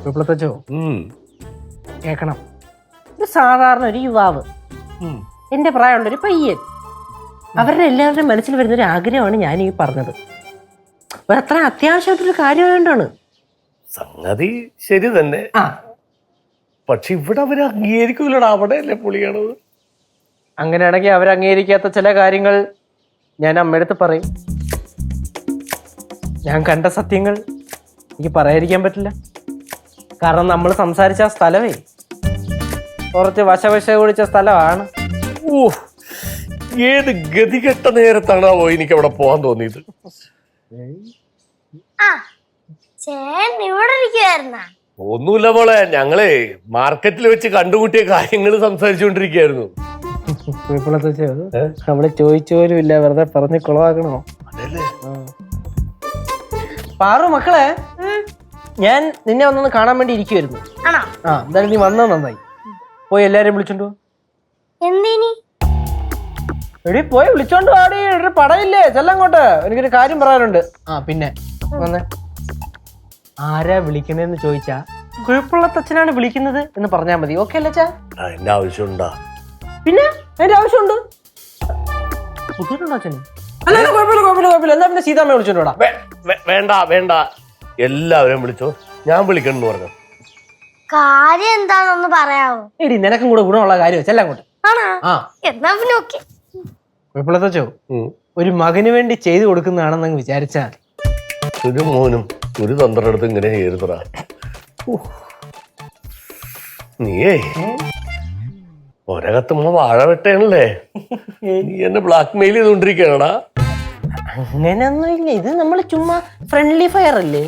വിപ്ലവത്തച്ചോ കേക്കണം. ഒരു സാധാരണ ഒരു യുവാവ്, എന്റെ പ്രായമുള്ളൊരു പയ്യൻ, അവരുടെ എല്ലാവരുടെയും മനസ്സിൽ വരുന്നൊരു ആഗ്രഹമാണ് ഞാൻ ഈ പറഞ്ഞത്. ഒരത്ര അത്യാവശ്യമായിട്ടൊരു കാര്യമായതുകൊണ്ടാണ്. സംഗതി ശരി തന്നെ. പക്ഷെ ഇവിടെ അവര് അംഗീകരിക്കൂലടാ, അവിടെ അല്ലേ പൊളിയാണത്. അങ്ങനെയാണെങ്കിൽ അവർ അംഗീകരിക്കാത്ത ചില കാര്യങ്ങൾ ഞാൻ അമ്മയടുത്ത് പറയും. ഞാൻ കണ്ട സത്യങ്ങൾ എനിക്ക് പറയാതിരിക്കാൻ പറ്റില്ല. കാരണം നമ്മൾ സംസാരിച്ച ആ സ്ഥലമേ കുറച്ച് വശവശ കുടിച്ച സ്ഥലമാണ്. ഓ, ഏത് ഗതികെട്ട നേരത്താണോ എനിക്ക് അവിടെ പോകാൻ തോന്നിയത്. ഒന്നുമില്ല മോളെ, ഞങ്ങളെ മാർക്കറ്റിൽ വെച്ച് കണ്ടുമുട്ടിയ കാര്യങ്ങൾ സംസാരിച്ചുകൊണ്ടിരിക്കുകയായിരുന്നു. നമ്മള് ചോദിച്ചു പോലും ഇല്ല, വെറുതെ പറഞ്ഞ് കുളവാക്കണോ? പാറു മക്കളെ, ഞാൻ നിന്നെ വന്നൊന്ന് കാണാൻ വേണ്ടി ഇരിക്കുവായിരുന്നു. എന്തായാലും നീ വന്നത് നന്നായി. പോയി എല്ലാരെയും വിളിച്ചോണ്ടു എടി, പോയി വിളിച്ചോണ്ട് വാടി. ഒരു പടയില്ലേ, ചെല്ലങ്ങോട്ട്, എനിക്കൊരു കാര്യം പറയാനുണ്ട്. പിന്നെ വന്നേ. ആരാ വിളിക്കണേന്ന് ചോദിച്ചാ കുഴപ്പമുള്ളത്തച്ഛനാണ് വിളിക്കുന്നത് എന്ന് പറഞ്ഞാൽ മതി. ഓക്കെ അല്ലേ ചാ? എന്റെ ആവശ്യമുണ്ടാ? പിന്നെ എന്റെ ആവശ്യമുണ്ട്. അച്ഛന് അല്ല, കുഴപ്പമില്ല. എന്നാ പിന്നെ സീതാമ്മ വിളിച്ചോണ്ടോടാ. വേണ്ട വേണ്ട, എല്ലാവരെയും വിളിച്ചോ, ഞാൻ വിളിക്കണം പറഞ്ഞു. കാര്യം എന്താണെന്ന് പറയാവോ? എടി, നിനക്കും കൂടെ ഗുണമുള്ള കാര്യം ചെല്ലാം അങ്ങോട്ട്. കുഴപ്പമില്ലത്തച്ചോ, ഒരു മകന് വേണ്ടി ചെയ്തു കൊടുക്കുന്നതാണെന്ന് വിചാരിച്ചാൽ ഒരു മോനും ഒരു തന്ത്രടുത്ത് ഇങ്ങനെ ചെയ്തടാ. നീയേ ഒരകത്തുമ്പോ വാഴ വെട്ടയാണല്ലേ, നീ എന്നെ ബ്ലാക്ക് മെയിൽ ചെയ്തോണ്ടിരിക്കണടാ. അങ്ങനെയൊന്നും ഇല്ല, ഇത് നമ്മള് ചുമ്മാ ഫ്രണ്ട്ലി ഫയർ അല്ലേ.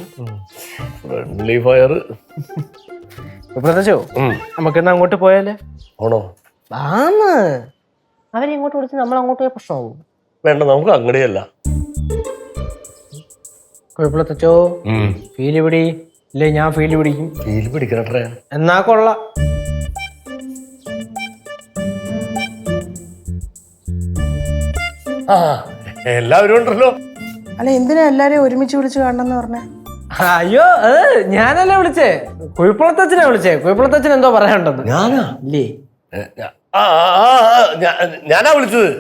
Friendly fire. പ്രതച്ചോ, നമുക്കെന്നാ അങ്ങോട്ട് പോയാലേ? ആണോ? ആന്ന്, അവരെ ഇങ്ങോട്ട് വിളിച്ച് നമ്മൾ അങ്ങോട്ട് പോയ പ്രശ്നമാവും. വേണ്ട, നമുക്ക് അങ്ങനെയല്ല. കുഴപ്പമില്ലത്തച്ചോ, ഫീല് പിടി. ഇല്ലേ, ഞാൻ ഫീല് പിടിക്കും. ഫീല് പിടിക്കണേ എന്നാ കൊള്ളാം. എല്ലാവരും ഉണ്ടല്ലോ. അല്ല, എന്തിനാ എല്ലാരെയും ഒരുമിച്ച് വിളിച്ച് കാണണമെന്ന് പറഞ്ഞേ? അയ്യോ, അത് ഞാനല്ലേ വിളിച്ചേ, കുഴപ്പമുള്ളത്തച്ഛനാ വിളിച്ചേ. കുഴപ്പമുള്ളത്തച്ഛൻ എന്തോ പറയാനുണ്ടെന്ന്. ഞാനാ? ഇല്ലേ, ഞാനാ വിളിച്ചത്.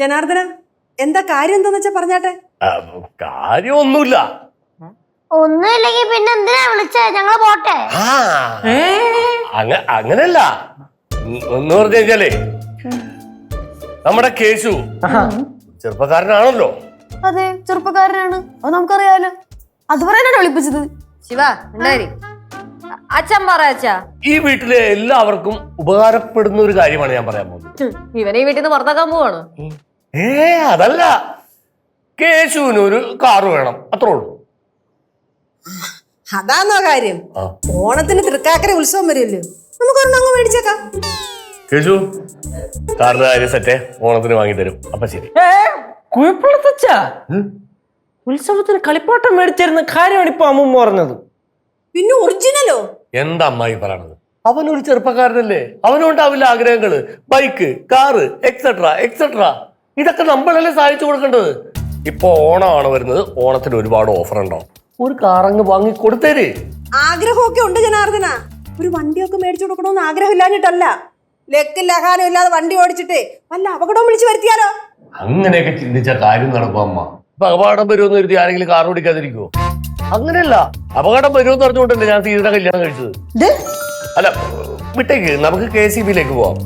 ജനാർദ്ദന, എന്താ കാര്യം എന്താന്ന് വെച്ചാ പറഞ്ഞാട്ടെ. കാര്യമൊന്നുമില്ല. ഒന്നുമില്ലെങ്കിൽ പിന്നെ എന്തിനാ വിളിച്ചേ? ഞങ്ങള് പോട്ടെ. അങ്ങനല്ല, എന്ന് പറഞ്ഞാലേ നമ്മുടെ കേശു ചെറുപ്പക്കാരനാണല്ലോ. അതെ, ചെറുപ്പക്കാരനാണ്, അത് നമുക്കറിയാലോ. അത് പറയാനാണ് വിളിപ്പിച്ചത്. ശിവ, അച്ഛൻ പറയാ, ഈ വീട്ടിലെ എല്ലാവർക്കും ഉപകാരപ്പെടുന്ന ഒരു കാര്യമാണ് ഞാൻ പറയാൻ പോകുന്നത്. ഇവനെ ഈ വീട്ടിൽ നിന്ന് പുറത്താക്കാൻ പോവാണ്. അതല്ല, കേശുവിന് ഒരു കാറ് വേണം, അത്രേ ഉള്ളൂ. അതാന്നോ കാര്യം? ഓണത്തിന് തൃക്കാക്കര ഉത്സവം വരുമല്ലോ, നമുക്കൊരെണ്ണം അങ്ങ് മേടിച്ചേക്കാം. കേശു, കാറിന്റെ കാര്യം സെറ്റേ, ഓണത്തിന് വാങ്ങിത്തരും. അപ്പൊ ശരി. കുഴപ്പമുള്ളത്തച്ഛ, ഉത്സവത്തിന് കളിപ്പാട്ടം മേടിച്ചിരുന്ന കാര്യമാണ് ഇപ്പൊ അമ്മൂമ്മ പറഞ്ഞത്. പിന്നെ ഒറിജിനലോ? എന്താ അമ്മായി പറയണത്? അവനൊരു ചെറുപ്പക്കാരനല്ലേ, അവനുണ്ടാവില്ല ആഗ്രഹങ്ങള്, ബൈക്ക്, കാറ്, എക്സെട്ര എക്സെട്ര. ഇതൊക്കെ നമ്മളല്ലേ സഹായിച്ചു കൊടുക്കേണ്ടത്. ഇപ്പൊ ഓണമാണ് വരുന്നത്, ഓണത്തിന് ഒരുപാട് ഓഫർ ഉണ്ടാവും. ഒരു കാറങ്ങ് വാങ്ങി കൊടുത്തേര്. ആഗ്രഹമൊക്കെ ഉണ്ട് ജനാർദ്ദന, ഒരു വണ്ടിയൊക്കെ മേടിച്ചു കൊടുക്കണമെന്ന് ആഗ്രഹം ഇല്ലാഞ്ഞിട്ടല്ല. ലക്കും ലഹാനും ഇല്ലാതെ വണ്ടി ഓടിച്ചിട്ടേ വല്ല അപകടവും വിളിച്ചു വരുത്തിയാലോ? അങ്ങനെയൊക്കെ ചിന്തിച്ച കാര്യം നടക്കും അമ്മ. ഇപ്പൊ അപകടം വരുമെന്ന് കരുതി ആരെങ്കിലും കാർ ഓടിക്കാതിരിക്കുവോ? അങ്ങനെയല്ല, അപകടം വരുമെന്ന് പറഞ്ഞുകൊണ്ടല്ലേ ഞാൻ സീതയുടെ കല്യാണം കഴിച്ചത്. അല്ല, വിട്ടേക്ക്, നമുക്ക് KCB-യിലേക്ക് പോവാം.